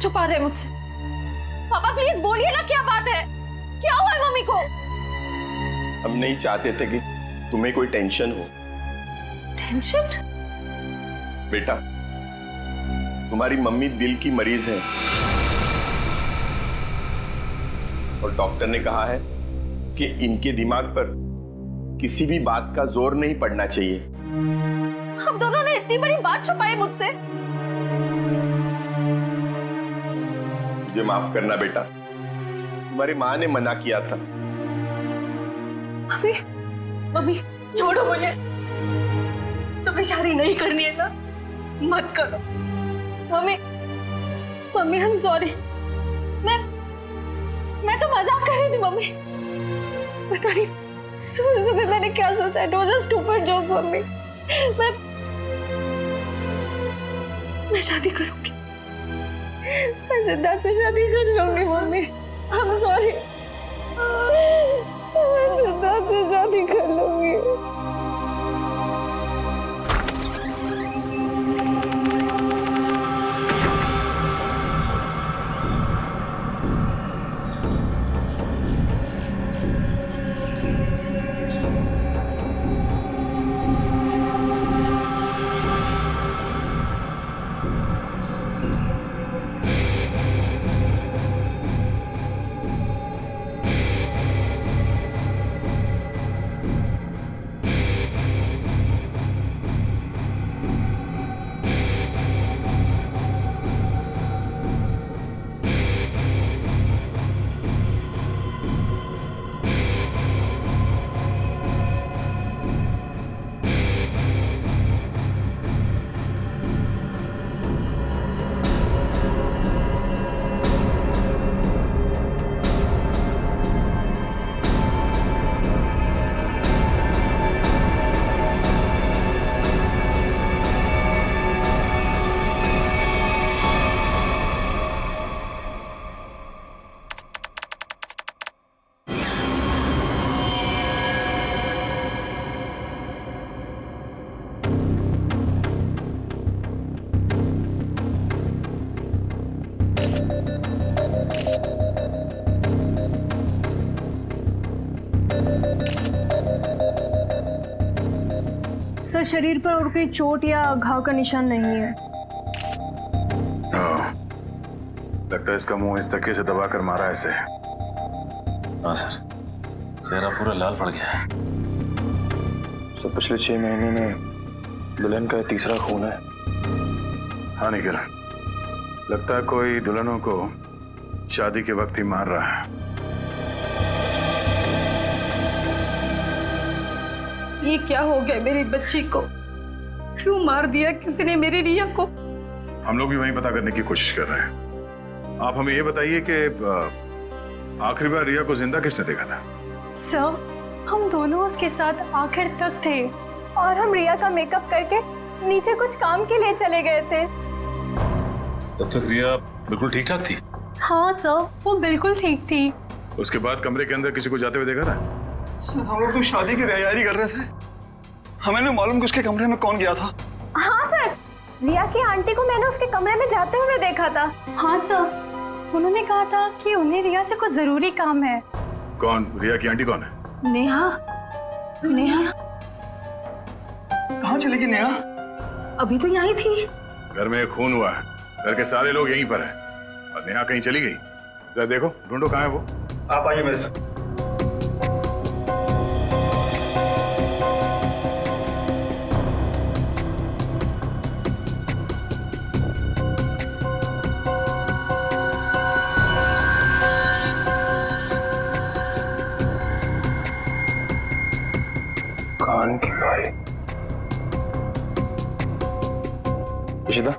छुपा रहे हैं मुझसे? पापा प्लीज बोलिए ना, क्या बात है? क्या हुआ है मम्मी को? हम नहीं चाहते थे कि तुम्हें कोई टेंशन हो। टेंशन? बेटा, तुम्हारी मम्मी दिल की मरीज है और डॉक्टर ने कहा है कि इनके दिमाग पर किसी भी बात का जोर नहीं पड़ना चाहिए। हम दोनों ने इतनी बड़ी बात छुपाई मुझसे। मुझे माफ करना बेटा, तुम्हारी माँ ने मना किया था। मम्मी, मम्मी छोड़ो मुझे। तुम्हें शादी नहीं करनी है ना, मत करो। Mummy, mummy I am sorry. मैं तो मजाक कर रही थी मम्मी। पता नहीं सुबह सुबह मैंने क्या सोचा। It was a stupid joke mummy. मैं शादी करूंगी। मैं सिद्धार्थ से शादी कर लूंगी मम्मी। I am sorry. मैं सिद्धार्थ से शादी कर लूंगी। सर, शरीर पर और कोई चोट या घाव का निशान नहीं है। लगता है इसका मुंह इस तकिए से दबाकर मारा ऐसे। हाँ सर, चेहरा पूरा लाल पड़ गया है। सर, पिछले 6 महीने में दुल्हन का तीसरा खून है। हाँ निखिल, लगता है कोई दुल्हनों को शादी के वक्त ही मार रहा है। ये क्या हो गया मेरी बच्ची को? क्यों मार दिया किसी ने मेरी रिया को? हम लोग भी वही पता करने की कोशिश कर रहे हैं। आप हमें ये बताइए कि आखिरी बार रिया को जिंदा किसने देखा था? सर, हम दोनों उसके साथ आखिर तक थे और हम रिया का मेकअप करके नीचे कुछ काम के लिए चले गए थे। तब तक रिया बिल्कुल ठीक ठाक थी? हाँ सर, वो बिल्कुल ठीक थी। उसके बाद कमरे के अंदर किसी को जाते हुए देखा था? सर, हम लोग तो शादी की तैयारी कर रहे थे। हमें नहीं मालूम कि उसके कमरे में कौन गया था। हाँ सर, रिया की आंटी को मैंने उसके कमरे में जाते हुए देखा था। हाँ सर, उन्होंने कहा था कि उन्हें रिया से कुछ जरूरी काम है। कौन? रिया की आंटी कौन है? नेहा। नेहा कहाँ चली गई नेहा? अभी तो यहीं थी। घर में खून हुआ है, घर के सारे लोग यहीं पर हैं और नेहा कहीं चली गई। जरा देखो, ढूंढो कहाँ है वो। आप आइए मेरे साथ। कान की बाली। इशिता,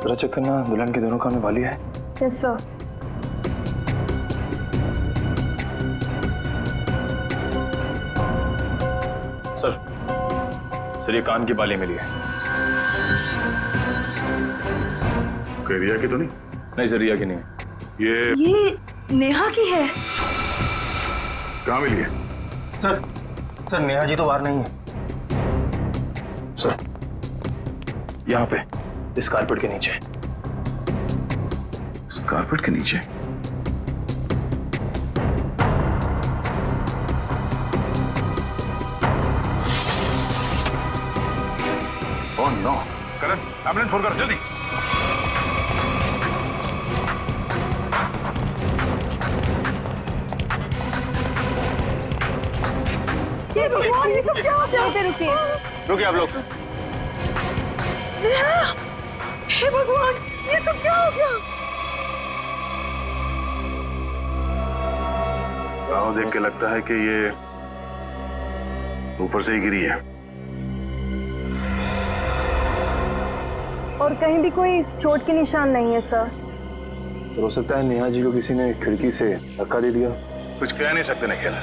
जरा चेक करना दुल्हन के दोनों कान में बाली है। Yes sir. सर, ये कान की बाली मिली है। कोई रिया की तो नहीं? नहीं सर, रिया की नहीं है। ये नेहा की है। कहाँ मिली है? सर नेहा जी तो बाहर नहीं है। सर, यहाँ पे इस कारपेट के नीचे। इस कारपेट के नीचे? ओह नो, करण, एम्बुलेंस फोन कर जल्दी। ये भगवान, ये सब क्या हो गया? रुकिए रुकिए आप लोग। हे भगवान, ये सब क्या हो गया? राव देख के लगता है कि ये ऊपर से ही गिरी है। और कहीं भी कोई चोट के निशान नहीं है सर। हो सकता है नेहा जी को किसी ने खिड़की से धक्का दे दिया। कुछ कह नहीं सकते नकेला।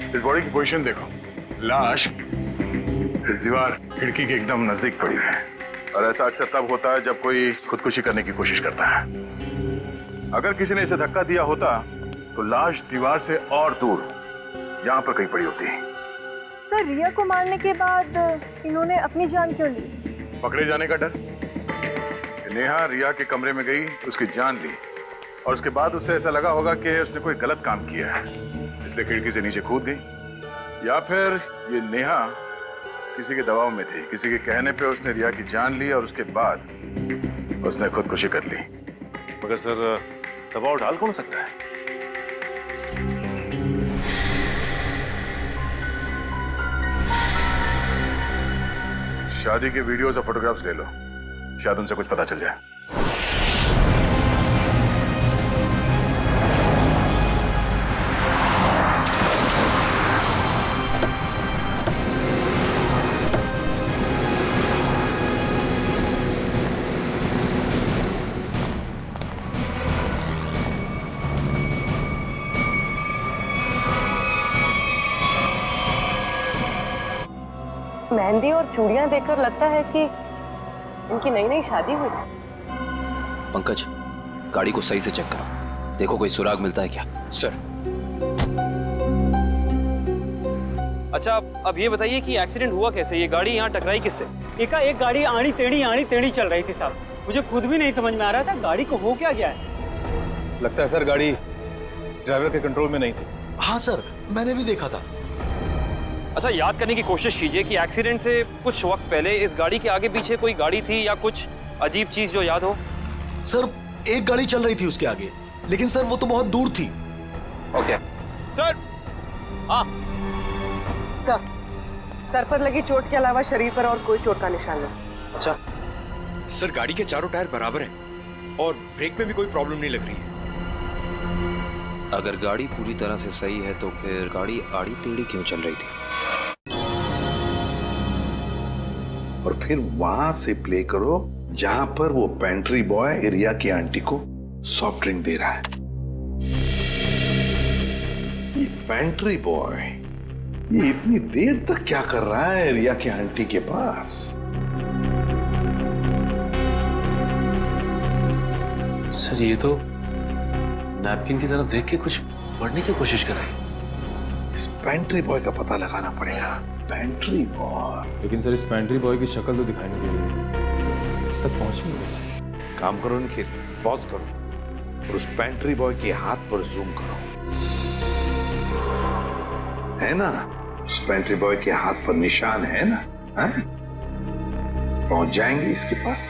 इस बॉडी की पोजीशन देखो, लाश इस दीवार खिड़की के एकदम नजदीक पड़ी है। और ऐसा अक्सर तब होता है जब कोई खुदकुशी करने की कोशिश करता है। अगर किसी ने इसे धक्का दिया होता तो लाश दीवार से और दूर यहाँ पर कहीं पड़ी होती है। सर, रिया को मारने के बाद इन्होंने अपनी जान क्यों ली? पकड़े जाने का डर। नेहा रिया के कमरे में गई, उसकी जान ली और उसके बाद उसे ऐसा लगा होगा कि उसने कोई गलत काम किया है, इसलिए खिड़की से नीचे कूद गई। या फिर ये नेहा किसी के दबाव में थी, किसी के कहने पे उसने रिया की जान ली और उसके बाद उसने खुदकुशी कर ली। मगर सर, दबाव डाल कौन सकता है? शादी के वीडियोस और फोटोग्राफ्स ले लो, शायद उनसे कुछ पता चल जाए। मेहंदी और चूड़ियां देखकर लगता है कि इनकी नई नई शादी हुई। पंकज, गाड़ी को सही से चेक करो, देखो कोई सुराग मिलता है क्या। सर। अच्छा, अब ये बताइए कि एक्सीडेंट हुआ कैसे? ये गाड़ी यहाँ टकराई किससे? एक गाड़ी आनी टेढ़ी चल रही थी साहब। मुझे खुद भी नहीं समझ में आ रहा था गाड़ी को हो क्या गया है। लगता है सर गाड़ी ड्राइवर के कंट्रोल में नहीं थी। हाँ सर, मैंने भी देखा था। अच्छा, याद करने की कोशिश कीजिए कि एक्सीडेंट से कुछ वक्त पहले इस गाड़ी के आगे पीछे कोई गाड़ी थी या कुछ अजीब चीज जो याद हो। सर, एक गाड़ी चल रही थी उसके आगे, लेकिन सर वो तो बहुत दूर थी। Okay sir. हाँ सर पर लगी चोट के अलावा शरीर पर और कोई चोट का निशान नहीं। अच्छा सर, गाड़ी के चारों टायर बराबर हैं और ब्रेक में भी कोई प्रॉब्लम नहीं लग रही है। अगर गाड़ी पूरी तरह से सही है तो फिर गाड़ी आड़ी टेढ़ी क्यों चल रही थी? और फिर वहां से प्ले करो जहां पर वो पेंट्री बॉय रिया की आंटी को सॉफ्ट ड्रिंक दे रहा है। ये पेंट्री बॉय ये इतनी देर तक क्या कर रहा है रिया की आंटी के पास? सर, ये तो नैपकिन की तरफ देख के कुछ पढ़ने की कोशिश कर रहे हैं। इस पेंट्री बॉय का पता लगाना पड़ेगा। Pantry boy. लेकिन सर, इस पेंट्री बॉय की शक्ल तो दिखाई नहीं दे रही है। इस तक पहुंचेंगे कैसे? काम करो निखिल, पॉज करो और उस पेंट्री बॉय के हाथ पर जूम करो। है ना, उस पेंट्री बॉय के हाथ पर निशान है ना? पहुंच जाएंगे इसके पास।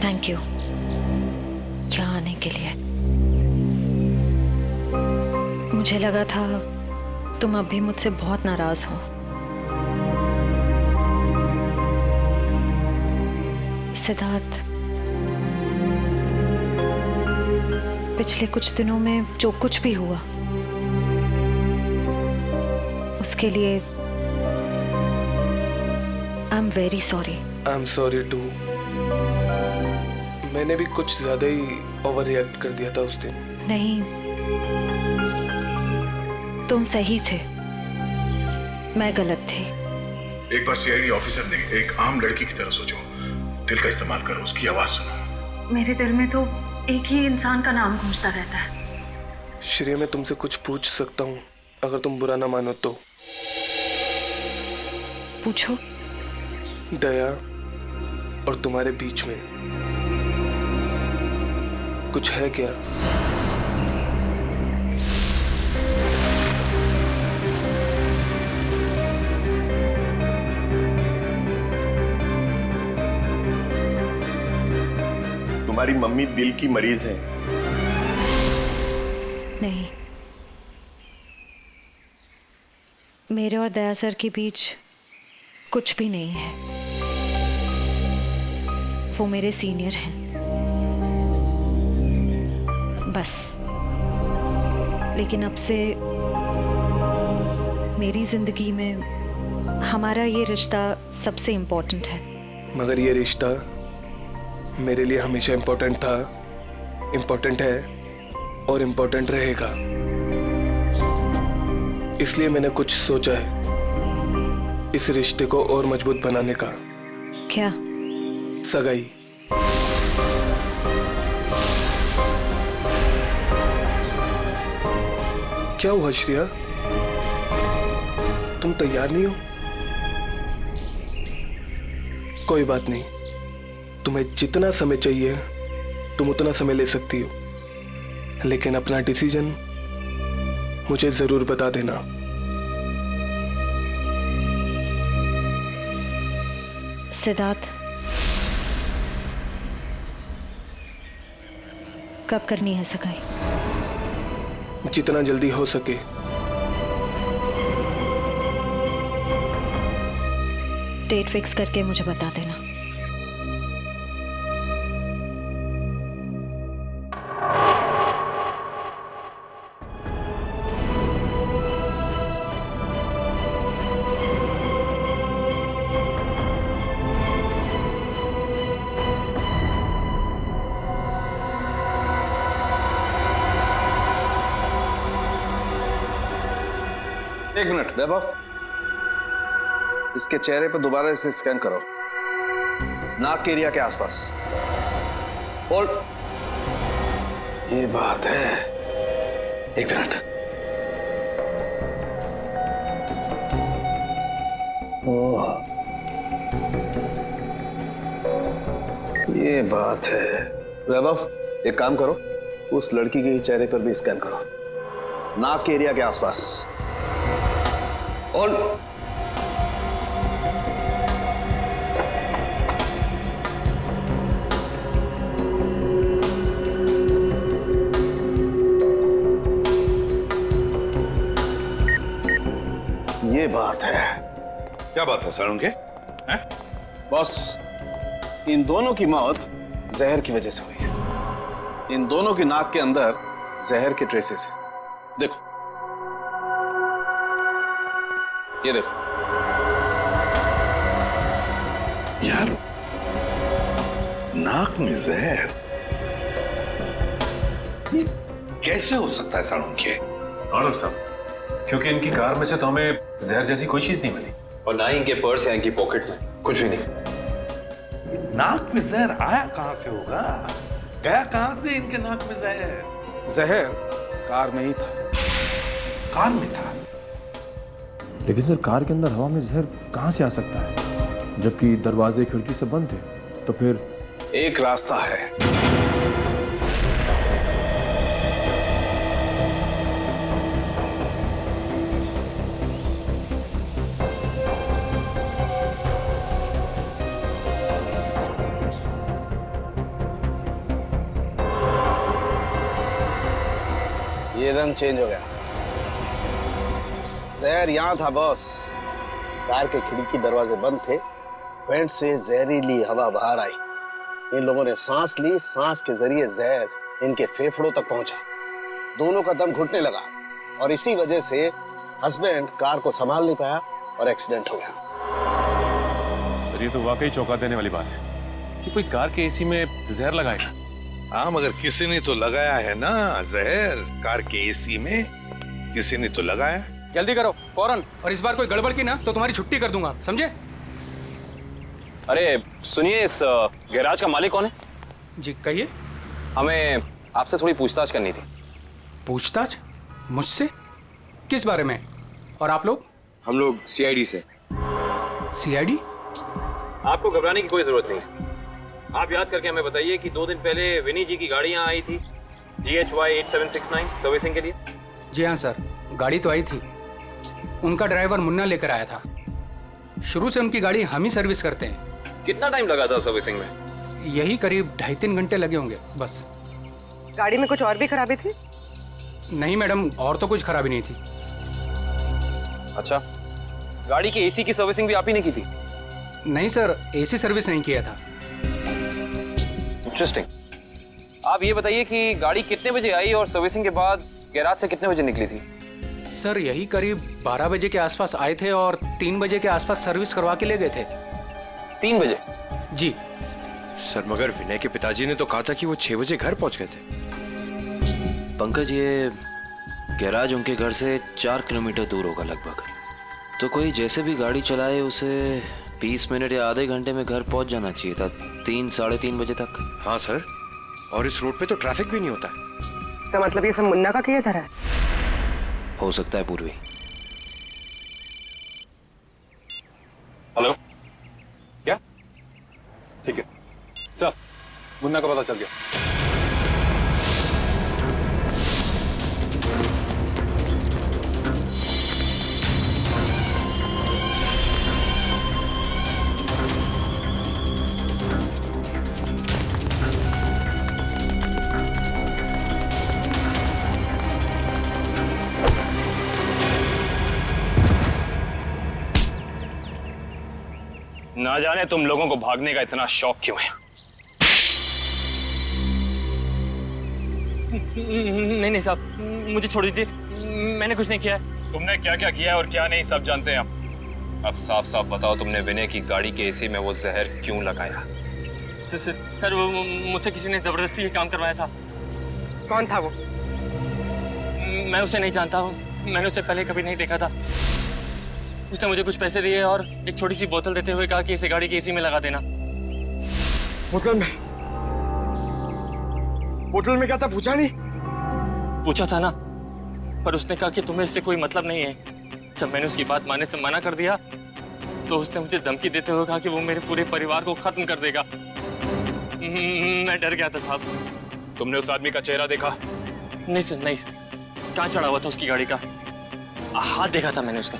थैंक यू यहाँ आने के लिए। मुझे लगा था तुम अभी मुझसे बहुत नाराज हो। सिद्धार्थ, पिछले कुछ दिनों में जो कुछ भी हुआ उसके लिए I am very sorry. I am sorry too. मैंने भी कुछ ज्यादा ही ओवर रिएक्ट कर दिया था उस दिन। नहीं, तुम सही थे, मैं गलत थी। एक बार सीआईडी ऑफिसर ने एक आम लड़की की तरह सोचो, दिल का इस्तेमाल करो, उसकी आवाज सुनो। मेरे दिल में तो एक ही इंसान का नाम गूंजता रहता है। श्रेया, मैं तुमसे कुछ पूछ सकता हूँ अगर तुम बुरा ना मानो तो? पूछो। दया और तुम्हारे बीच में कुछ है क्या? तुम्हारी मम्मी दिल की मरीज है। नहीं, मेरे और दया सर के बीच कुछ भी नहीं है। वो मेरे सीनियर हैं, बस। लेकिन अब से मेरी जिंदगी में हमारा ये रिश्ता सबसे इम्पोर्टेंट है। मगर ये रिश्ता मेरे लिए हमेशा इम्पोर्टेंट था, इम्पोर्टेंट है और इम्पोर्टेंट रहेगा। इसलिए मैंने कुछ सोचा है इस रिश्ते को और मजबूत बनाने का। क्या? सगाई। क्या हुआ श्रेया, तुम तैयार नहीं हो? कोई बात नहीं, तुम्हें जितना समय चाहिए तुम उतना समय ले सकती हो, लेकिन अपना डिसीजन मुझे जरूर बता देना। सिद्धार्थ, कब करनी है सगाई? जितना जल्दी हो सके। डेट फिक्स करके मुझे बता देना। एक मिनट वैभव, इसके चेहरे पर दोबारा इसे स्कैन करो, नाक के एरिया के आसपास। होल्ड। ये बात है, एक मिनट। ओह, ये बात है। वैभव, एक काम करो, उस लड़की के चेहरे पर भी स्कैन करो, नाक के एरिया के आसपास। और ये बात है। क्या बात है सर उनके? हैं? बॉस, इन दोनों की मौत जहर की वजह से हुई है। इन दोनों की नाक के अंदर जहर के ट्रेसेस हैं। देखो, ये देखो। यार, नाक में जहर, ये कैसे हो सकता है साड़ू के? और साहब, क्योंकि इनकी कार में से तो हमें जहर जैसी कोई चीज नहीं मिली, और ना ही इनके पर्स या इनकी पॉकेट में कुछ भी नहीं। नाक में जहर आया कहां से होगा? गया कहां से इनके नाक में जहर? जहर कार में ही था। कार में था? लेकिन सर, कार के अंदर हवा में जहर कहां से आ सकता है, जबकि दरवाजे खिड़की सब बंद थे? तो फिर एक रास्ता है। ये रंग चेंज हो गया। जहर यहां था बॉस। कार के खिड़की दरवाजे बंद थे, वेंट से जहरीली हवा बाहर आई। इन लोगों ने सांस ली, सांस के जरिए जहर इनके फेफड़ों तक पहुंचा। दोनों का दम घुटने लगा और इसी वजह से हस्बैंड कार को संभाल नहीं पाया और एक्सीडेंट हो गया। सर, ये तो वाकई चौंका देने वाली बात है कि कोई कार के एसी में जहर लगाएगा। हाँ, मगर किसी ने तो लगाया है ना जहर। कार के एसी में किसी ने तो लगाया। जल्दी करो फौरन, और इस बार कोई गड़बड़ की ना तो तुम्हारी छुट्टी कर दूंगा, समझे? अरे सुनिए, इस गैराज का मालिक कौन है? जी कहिए। हमें आपसे थोड़ी पूछताछ करनी थी। पूछताछ? मुझसे? किस बारे में? और आप लोग? हम लोग सीआईडी से। सीआईडी? आपको घबराने की कोई जरूरत नहीं। आप याद करके हमें बताइए कि 2 दिन पहले विनी जी की गाड़ी यहाँ आई थी GHY 8769 सर्विसिंग के लिए। जी हाँ सर, गाड़ी तो आई थी। उनका ड्राइवर मुन्ना लेकर आया था। शुरू से उनकी गाड़ी हम ही सर्विस करते हैं। कितना टाइम लगा था सर्विसिंग में? यही करीब 2.5-3 घंटे लगे होंगे बस। गाड़ी में कुछ और भी खराबी थी? नहीं मैडम, और तो कुछ खराबी नहीं थी। अच्छा, गाड़ी की AC की सर्विसिंग भी आप ही ने की थी? नहीं सर, AC सर्विस नहीं किया था। इंटरेस्टिंग। आप ये बताइए कि गाड़ी कितने बजे आई और सर्विसिंग के बाद गैराज से कितने बजे निकली थी? सर यही करीब 12 बजे के आसपास आए थे और 3 बजे के आसपास सर्विस करवा के ले गए थे। 3 बजे? जी सर, मगर विनय के पिताजी ने तो कहा था कि वो 6 बजे घर पहुंच गए थे। पंकज, ये गैराज उनके घर से 4 किलोमीटर दूर होगा लगभग। तो कोई जैसे भी गाड़ी चलाए उसे 20 मिनट या आधे घंटे में घर पहुंच जाना चाहिए था, 3-3:30 बजे तक। हाँ सर, और इस रोड पे तो ट्रैफिक भी नहीं होता। तो मतलब ये सब मुन्ना का किया था? हो सकता है पूर्वी। हेलो, क्या? ठीक है सर, मुन्ना का पता चल गया। ना जाने तुम लोगों को भागने का इतना शौक क्यों है। नहीं साहब, मुझे छोड़ दीजिए, मैंने कुछ नहीं किया है। तुमने क्या क्या किया है और क्या नहीं सब जानते हैं हम। अब साफ साफ बताओ, तुमने विनय की गाड़ी के AC में वो जहर क्यों लगाया? सर वो मुझसे किसी ने जबरदस्ती ये काम करवाया था। कौन था वो? मैं उसे नहीं जानता हूँ, मैंने उसे पहले कभी नहीं देखा था। उसने मुझे कुछ पैसे दिए और एक छोटी सी बोतल देते हुए कहा कि इसे गाड़ी की AC में लगा देना। बोतल में क्या था पूछा नहीं? पूछा था ना, पर उसने कहा कि तुम्हें इससे कोई मतलब नहीं है। जब मैंने उसकी बात मानने से मना कर दिया तो उसने मुझे धमकी देते हुए कहा कि वो मेरे पूरे परिवार को खत्म कर देगा। मैं डर गया था साहब। तुमने उस आदमी का चेहरा देखा? नहीं सर, नहीं। कहाँ चढ़ा हुआ था उसकी गाड़ी का? हाथ देखा था मैंने उसका।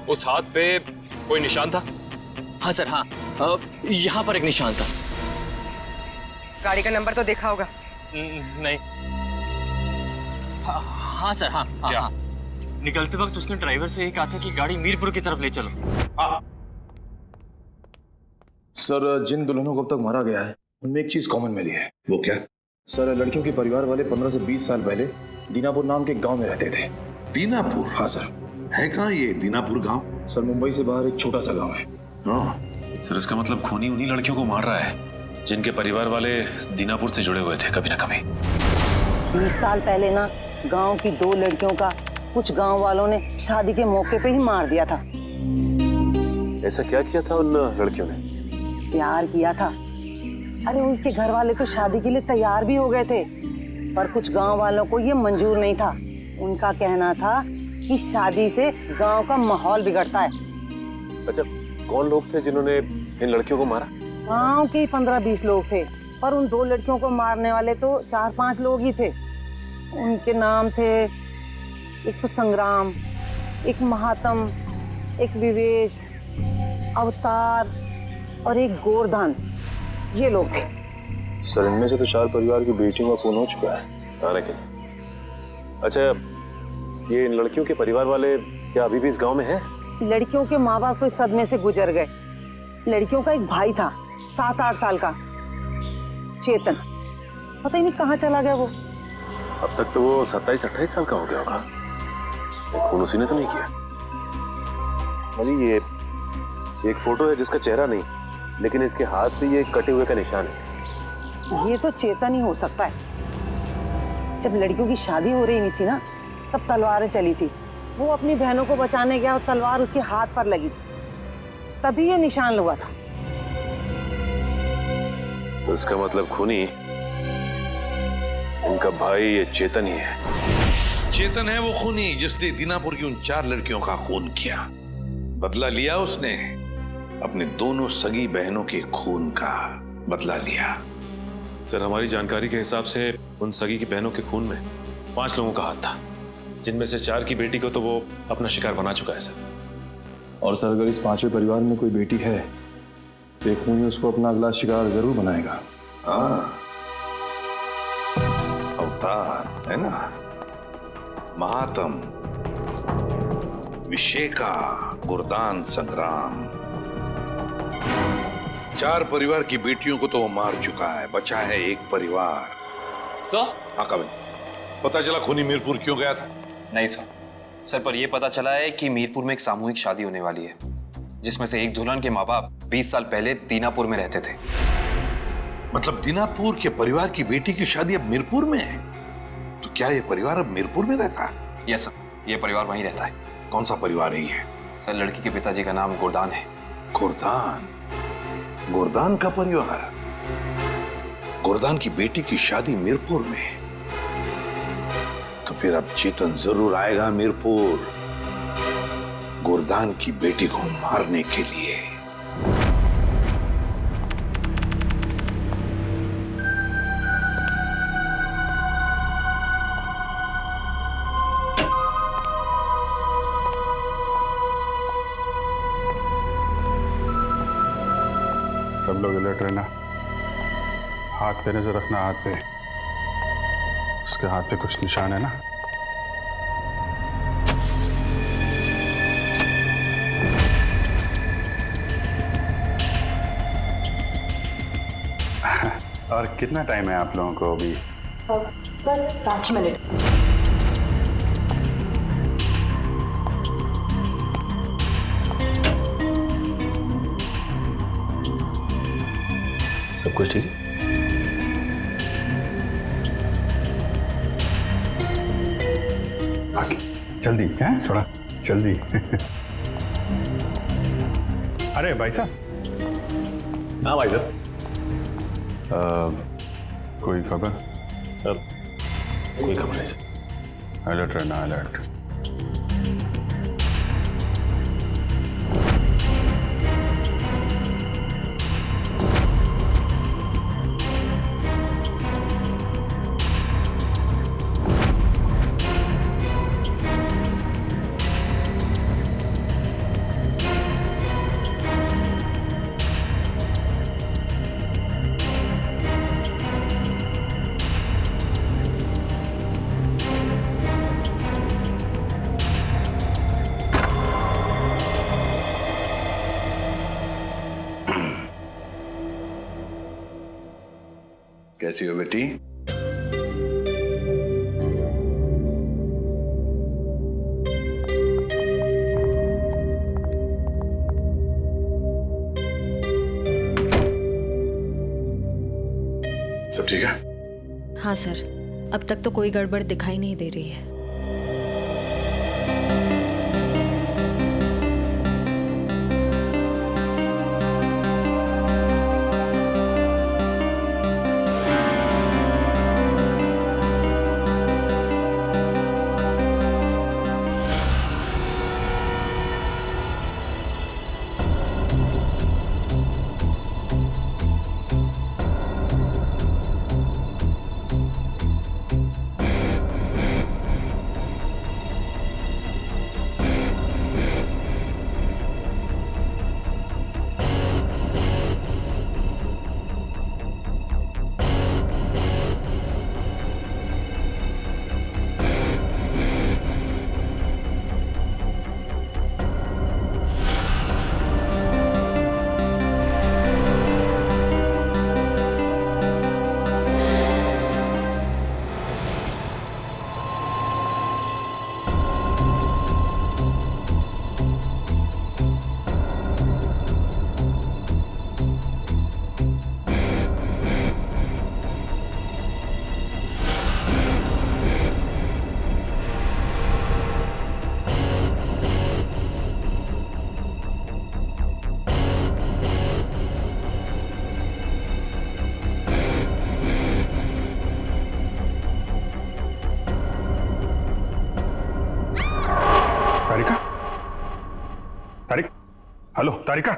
उस हाथ पे कोई निशान था? हाँ सर, हाँ, यहाँ पर एक निशान था। गाड़ी का नंबर तो देखा होगा? नहीं। हाँ सर, हाँ, हाँ, हाँ। निकलते वक्त उसने ड्राइवर से कहा था कि गाड़ी मीरपुर की तरफ ले चलो। सर, जिन दुल्हनों को अब तक मारा गया है उनमें एक चीज कॉमन मिली है। वो क्या? सर, लड़कियों के परिवार वाले 15 से 20 साल पहले दीनापुर नाम के गांव में रहते थे। दीनापुर? हाँ सर। है कहाँ ये दीनापुर गांव? सर, मुंबई से बाहर एक छोटा सा गांव है। सर, इसका मतलब खूनी उन्हीं लड़कियों को मार रहा है जिनके परिवार वाले दीनापुर से जुड़े हुए थे कभी ना कभी। 20 साल पहले ना गांव की 2 लड़कियों का कुछ गांव वालों ने शादी के मौके पे ही मार दिया था। ऐसा क्या किया था उन लड़कियों ने? प्यार किया था। अरे उनके घर वाले तो शादी के लिए तैयार भी हो गए थे, पर कुछ गांव वालों को ये मंजूर नहीं था। उनका कहना था कि शादी से गांव का माहौल बिगड़ता है। अच्छा, कौन लोग थे जिन्होंने इन लड़कियों को मारा? गांव के 15-20 लोग थे, पर उन 2 लड़कियों को मारने वाले तो 4-5 लोग ही थे। उनके नाम थे, एक तो संग्राम, एक महात्म, एक विवेश, अवतार और एक गोवर्धन। ये लोग थे। सर, इनमें से तो 4 परिवार की बेटियों का खून हो चुका है आने के लिए। अच्छा, ये इन लड़कियों के परिवार वाले क्या अभी भी इस गांव में हैं? लड़कियों के माँ बाप इस सदमे से गुजर गए। लड़कियों का एक भाई था 7-8 साल का, चेतन। पता ही नहीं कहाँ चला गया वो। अब तक तो वो 27-28 साल का हो गया होगा। खून उसी ने तो नहीं किया। अजी, ये एक फोटो है जिसका चेहरा नहीं, लेकिन इसके हाथ पे ये कटे हुए का निशान है। ये तो चेतन ही हो सकता है। जब लड़कियों की शादी हो रही नहीं थी ना, तब तलवारें चली थी। वो अपनी बहनों को बचाने गया और तलवार उसके हाथ पर लगी, तभी ये निशान हुआ था। तो इसका मतलब खूनी इनका भाई ये चेतन ही है। चेतन है वो खूनी जिसने दीनापुर की उन 4 लड़कियों का खून किया। बदला लिया उसने, अपने दोनों सगी बहनों के खून का बदला लिया। सर, हमारी जानकारी के हिसाब से उन सगी की बहनों के खून में 5 लोगों का हाथ था, जिनमें से 4 की बेटी को तो वो अपना शिकार बना चुका है सर। और सर अगर इस 5वें परिवार में कोई बेटी है तो एक खूनी उसको अपना अगला शिकार जरूर बनाएगा। हाँ, अवतार है ना, महात्म, विशेका, गुरदान, संग्राम, 4 परिवार की बेटियों को तो वो मार चुका है, बचा है एक परिवार। सर? हाँ कविन, पता चला खूनी मीरपुर क्यों गया था? नहीं सर, पर यह पता चला है कि मीरपुर में एक सामूहिक शादी होने वाली है, जिसमें से एक दुल्हन के माँ बाप 20 साल पहले दीनापुर में रहते थे। मतलब दीनापुर के परिवार की बेटी की शादी अब मीरपुर में है? तो क्या ये परिवार अब मीरपुर में रहता है? यस सर, ये परिवार वहीं रहता है। कौन सा परिवार है ये? सर, लड़की के पिताजी का नाम गुरदान है। गुरदान? गुरदान का परिवार? गुरदान की बेटी की शादी मीरपुर में, तो फिर अब चेतन जरूर आएगा मीरपुर गुरदान की बेटी को मारने के लिए। सब लोग अलर्ट रहना, हाथ पे नजर रखना, हाथ पे। उसके हाथ पे कुछ निशान है ना? और कितना टाइम है आप लोगों को अभी? बस 5 मिनट। सब कुछ ठीक है? जल्दी है, थोड़ा जल्दी। अरे भाई साहब। हाँ भाई साहब। कोई खबर? कोई खबर नहीं सर। अलर्ट रहना, अलर्ट। कैसी हो बेटी? सब ठीक है? हाँ सर, अब तक तो कोई गड़बड़ दिखाई नहीं दे रही है। तारिका, तारिक, हेलो तारिका,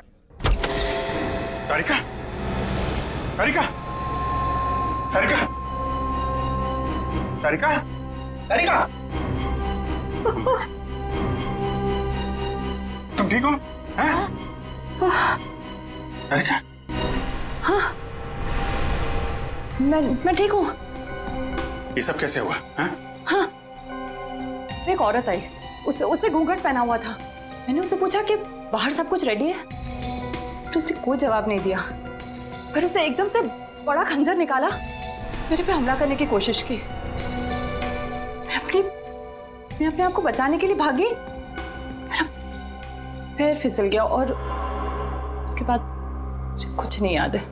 तारिका, तारिका, तारिका, तारिका, तारिका, तुम ठीक हो? हैं? तारिका, हाँ, मैं ठीक हूँ। ये सब कैसे हुआ? हैं? हाँ, एक औरत आई, उसने घूंघट पहना हुआ था। मैंने उससे पूछा कि बाहर सब कुछ रेडी है, तो उसने कोई जवाब नहीं दिया। फिर उसने एकदम से बड़ा खंजर निकाला, मेरे पे हमला करने की कोशिश की। मैं अपने आप को बचाने के लिए भागी, मेरा पैर फिसल गया और उसके बाद मुझे कुछ नहीं याद है।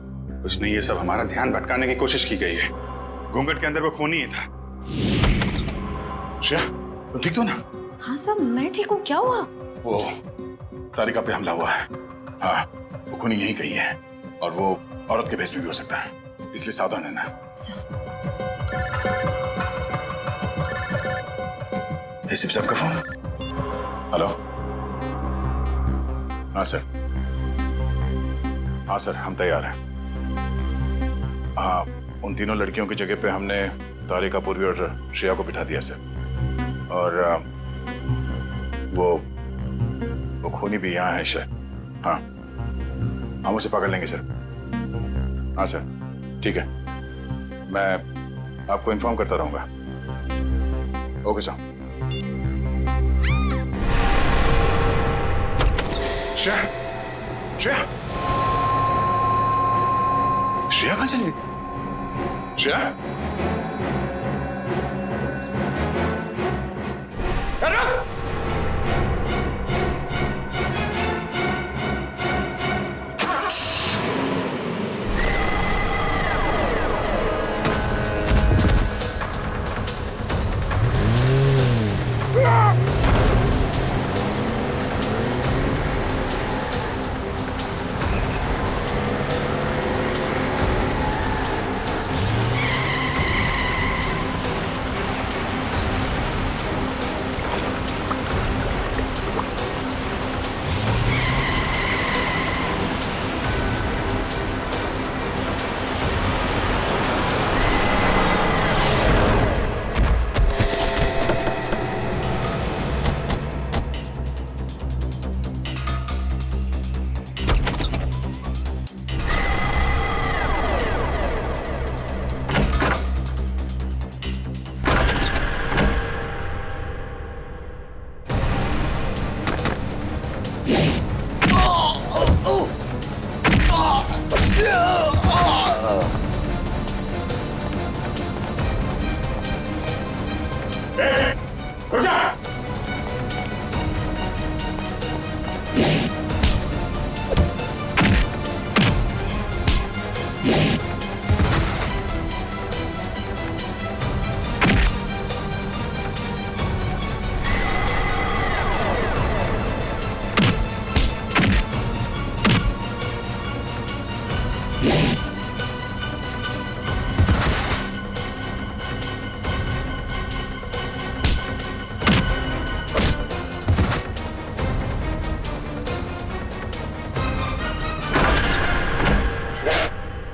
कुछ नहीं, ये सब हमारा ध्यान भटकाने की कोशिश की गई है। घूंघट के अंदर वो खून ही था। श्रेया, तुम ठीक हो ना? हाँ सर, मैं ठीक हूँ। क्या हुआ? वो तारिका पे हमला हुआ है। हाँ, वो खूनी यहीं कहीं है और वो औरत के भेष में भी हो सकता है, इसलिए सावधान रहना। एसीपी साहब का फोन। हेलो। हाँ सर, हाँ सर, हम तैयार हैं। हाँ, उन तीनों लड़कियों की जगह पे हमने तारिका, पूर्वी और श्रेया को बिठा दिया सर। और वो खूनी भी यहाँ है शायद। हाँ, हम उसे पकड़ लेंगे सर। हाँ सर, ठीक है, मैं आपको इन्फॉर्म करता रहूंगा। Okay sir. श्रेया, श्रेया, श्रेया कहाँ चली गई? श्रेया,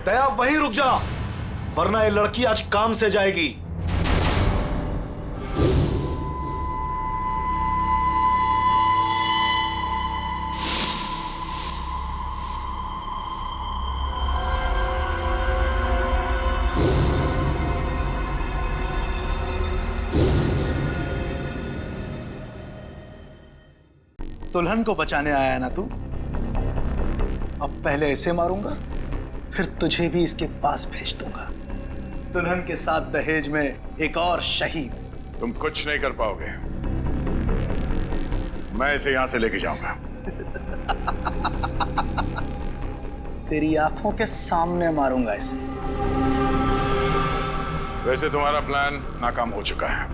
दया वहीं रुक जा, वरना ये लड़की आज काम से जाएगी। दुल्हन को बचाने आया ना तू? अब पहले ऐसे मारूंगा, फिर तुझे भी इसके पास भेज दूंगा। दुल्हन के साथ दहेज में एक और शहीद। तुम कुछ नहीं कर पाओगे, मैं इसे यहां से लेके जाऊंगा। तेरी आंखों के सामने मारूंगा इसे। वैसे तुम्हारा प्लान नाकाम हो चुका है।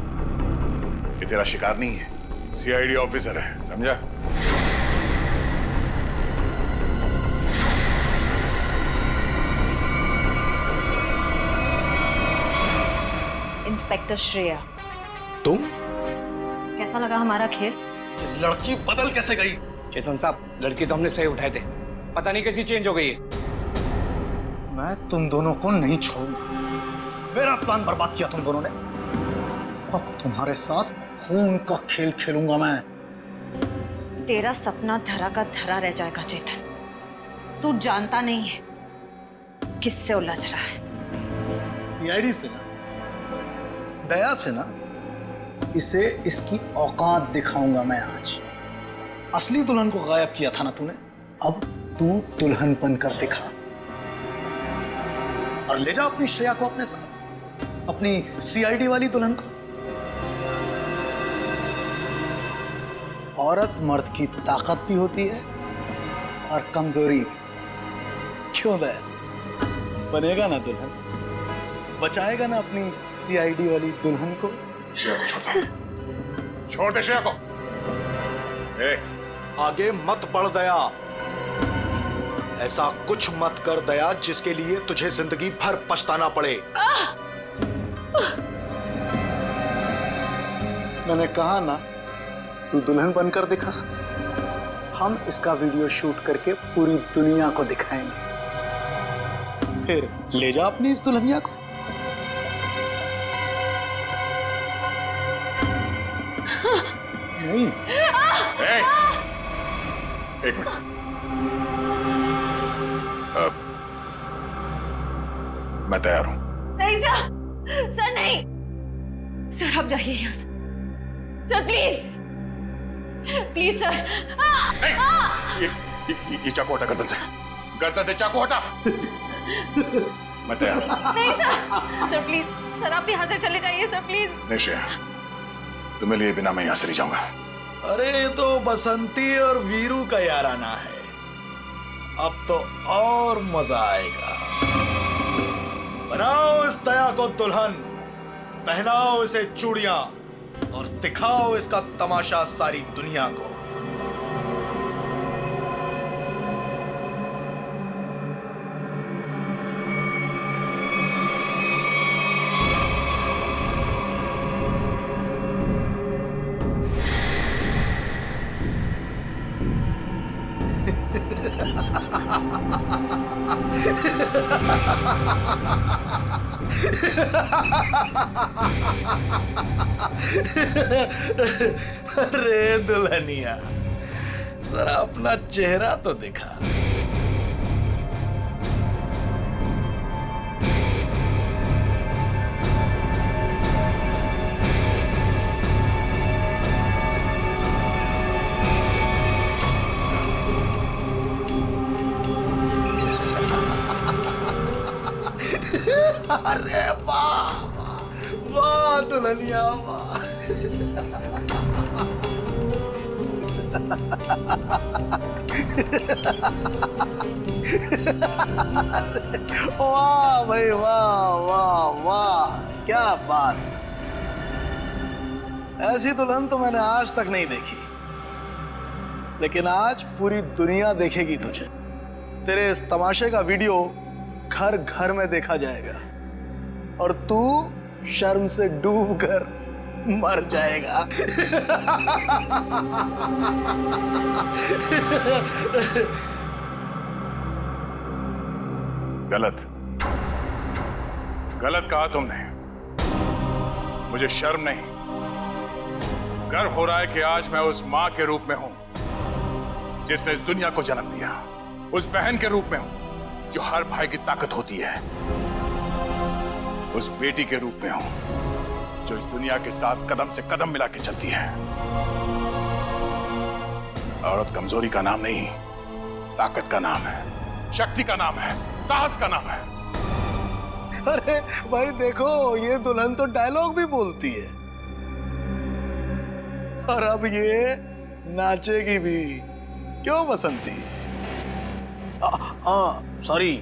ये तेरा शिकार नहीं है, सीआईडी ऑफिसर है, समझा? इंस्पेक्टर श्रेया, तुम? कैसा लगा हमारा खेल? लड़की बदल कैसे गई? चेतन साहब, लड़की तो हमने सही उठाए थे, पता नहीं कैसी चेंज हो गई है। मैं तुम दोनों को नहीं छोड़ूंगा। मेरा प्लान बर्बाद किया तुम दोनों ने, अब तुम्हारे साथ खून का खेल खेलूंगा मैं। तेरा सपना धरा का धरा रह जाएगा चेतन। तू जानता नहीं है किससे उलझ रहा है। सीआईडी से ना, दया से ना, इसे इसकी औकात दिखाऊंगा मैं आज। असली दुल्हन को गायब किया था ना तूने, अब तू दुल्हन बनकर दिखा और ले जा अपनी श्रेया को अपने साथ, अपनी सीआईडी वाली दुल्हन को। औरत मर्द की ताकत भी होती है और कमजोरी भी। क्यों दया? बनेगा ना दुल्हन, बचाएगा ना अपनी सीआईडी वाली दुल्हन को। छोटे श्रेया को। आगे मत बढ़ दया, ऐसा कुछ मत कर दया जिसके लिए तुझे जिंदगी भर पछताना पड़े। मैंने कहा ना, तू दुल्हन बनकर दिखा। हम इसका वीडियो शूट करके पूरी दुनिया को दिखाएंगे, फिर ले जा अपनी इस दुल्हनिया को। नहीं। एक मिनट। मैं तैयार हूं। नहीं सर नहीं सर, आप जाइए यहाँ से सर, प्लीज प्लीज सर। ये चाकू हटा गर्दन से, गर्दन से चाकू हटा। मैं तैयार हूं। नहीं सर प्लीज सर, आप यहाँ से चले जाइए सर, प्लीज। नहीं श्रेया, तुम्हें लिए बिना मैं यहां से नहीं जाऊंगा। अरे ये तो बसंती और वीरू का याराना है, अब तो और मजा आएगा। बनाओ इस दया को दुल्हन, पहनाओ इसे चूड़ियां और दिखाओ इसका तमाशा सारी दुनिया को। अरे दुल्हनिया, जरा अपना चेहरा तो दिखा। अरे वाह वाह दुल्हनिया वाह। वाह भाई वाह वाह वाह, क्या बात। ऐसी दुल्हन तो मैंने आज तक नहीं देखी, लेकिन आज पूरी दुनिया देखेगी तुझे। तेरे इस तमाशे का वीडियो घर घर में देखा जाएगा और तू शर्म से डूब कर मर जाएगा। गलत गलत कहा तुमने। मुझे शर्म नहीं, गर्व हो रहा है कि आज मैं उस मां के रूप में हूं जिसने इस दुनिया को जन्म दिया, उस बहन के रूप में हूं जो हर भाई की ताकत होती है, उस बेटी के रूप में हूं जो इस दुनिया के साथ कदम से कदम मिला के चलती है। औरत कमजोरी का नाम नहीं, ताकत का नाम है, शक्ति का नाम है, साहस का नाम है। अरे भाई देखो, ये दुल्हन तो डायलॉग भी बोलती है और अब ये नाचेगी भी। क्यों बसंती? सॉरी,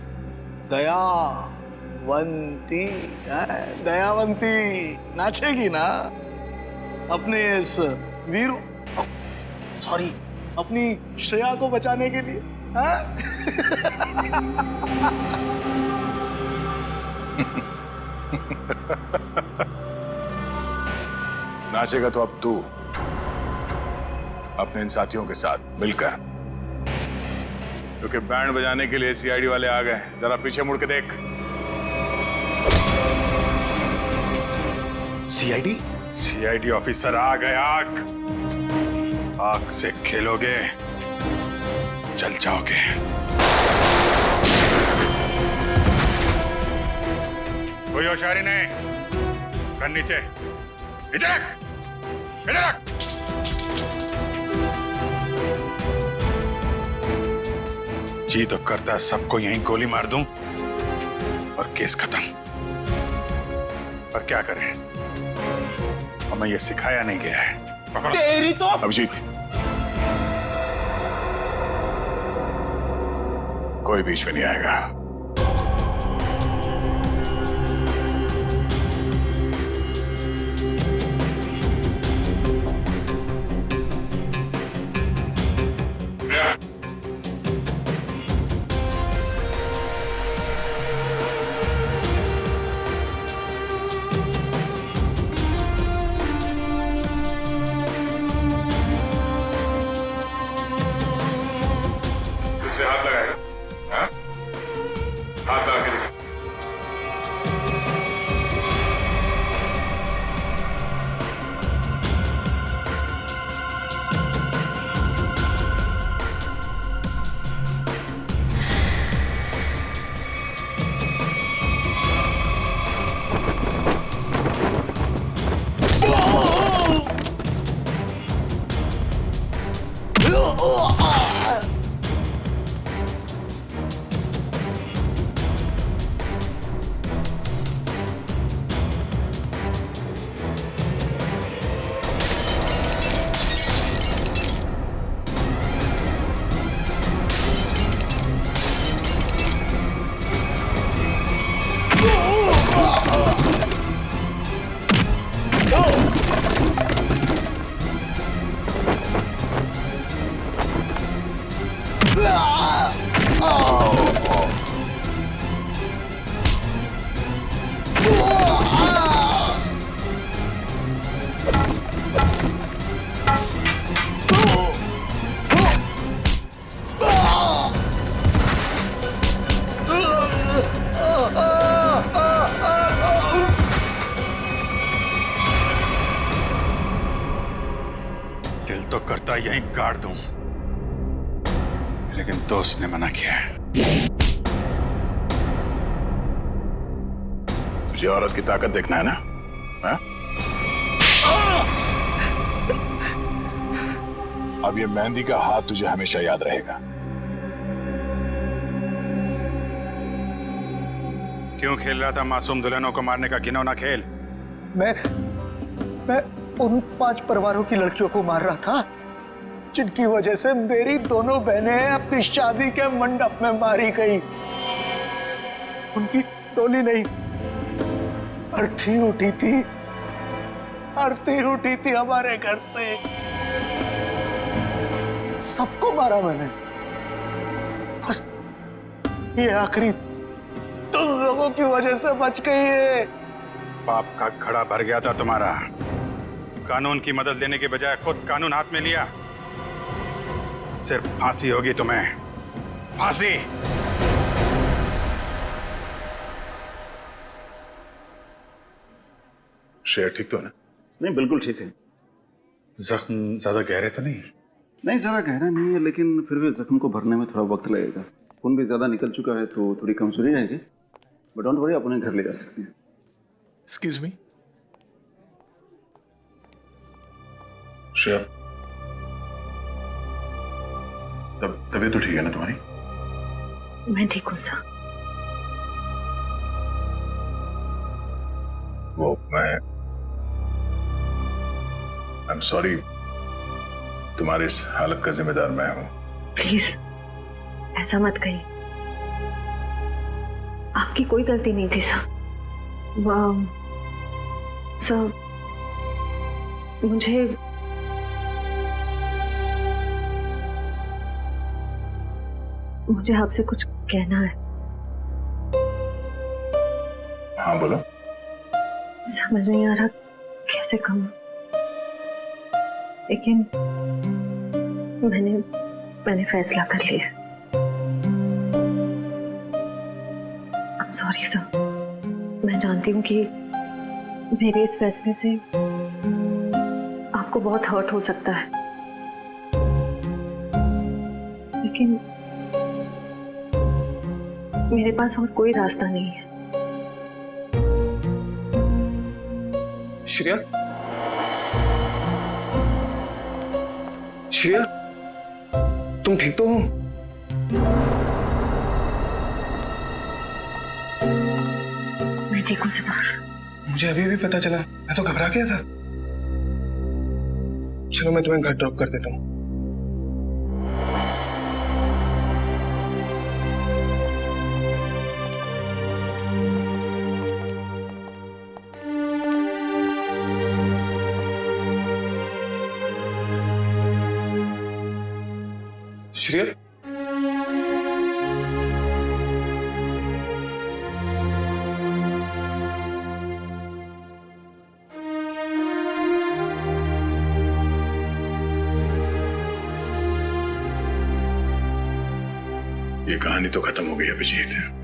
दयावंती। दयावंती नाचेगी ना अपने इस वीरू, सॉरी, अपनी श्रेया को बचाने के लिए। नाचेगा तो अब तू, अपने इन साथियों के साथ मिलकर, क्योंकि बैंड बजाने के लिए सीआईडी वाले आ गए। जरा पीछे मुड़ के देख। सीआईडी? सीआईडी ऑफिसर आ गए। आग से खेलोगे, जल जाओगे। कोई होशियारी नहीं। कर नीचे, इधर रख, इधर रख। जी तो करता है सबको यहीं गोली मार दूं और केस खत्म, पर क्या करें, हमें ये सिखाया नहीं गया है। पकड़ो। तेरी तो अभिजीत, कोई बीच में नहीं आएगा। हाथ लगाएगा, हाँ? हाथ लगा के देखो। दिल तो करता यहीं गाड़ दूं, लेकिन दोस्त ने मना किया है। तुझे औरत की ताकत देखना है ना? हा? अब ये मेहंदी का हाथ तुझे हमेशा याद रहेगा। क्यों खेल रहा था मासूम दुल्हनों को मारने का घिनौना खेल? मैं उन 5 परिवारों की लड़कियों को मार रहा था जिनकी वजह से मेरी दोनों बहनें अपनी शादी के मंडप में मारी गई। उनकी टोली नहीं, अर्थी उठी थी, आरती उठी थी हमारे घर से। सबको मारा मैंने, बस ये आखिरी तुम लोगों की वजह से बच गई है। पाप का घड़ा भर गया था तुम्हारा। कानून की मदद लेने के बजाय खुद कानून हाथ में लिया। सिर्फ फांसी होगी तुम्हें, फांसी। शेर ठीक तो है ना? नहीं, बिल्कुल ठीक है। जख्म ज्यादा गहरे तो नहीं? नहीं, ज्यादा गहरा नहीं है, लेकिन फिर भी जख्म को भरने में थोड़ा वक्त लगेगा। खून भी ज्यादा निकल चुका है तो थोड़ी कमजोरी रहेगी, बट डोंट वरी, अपने घर ले जा सकते हैं। एक्सक्यूज मी श्रेया, तबीयत तो ठीक है ना तुम्हारी? मैं ठीक हूँ सर। वो आई एम सॉरी, तुम्हारी इस हालत का जिम्मेदार मैं हूं। प्लीज ऐसा मत कहिए, आपकी कोई गलती नहीं थी सर। सर मुझे आपसे कुछ कहना है। हाँ बोलो। समझ नहीं आ रहा कैसे कहूं, लेकिन मैंने फैसला कर लिया। I'm sorry sir. मैं जानती हूँ कि मेरे इस फैसले से आपको बहुत हर्ट हो सकता है, लेकिन मेरे पास और कोई रास्ता नहीं है। श्रेया, श्रेया, तुम ठीक तो हो? मैं ठीक हूँ सितार। मुझे अभी भी पता चला, मैं तो घबरा गया था। चलो मैं तुम्हें घर ड्रॉप कर देता हूँ। श्रेया, ये कहानी तो खत्म हो गई अभिजीत।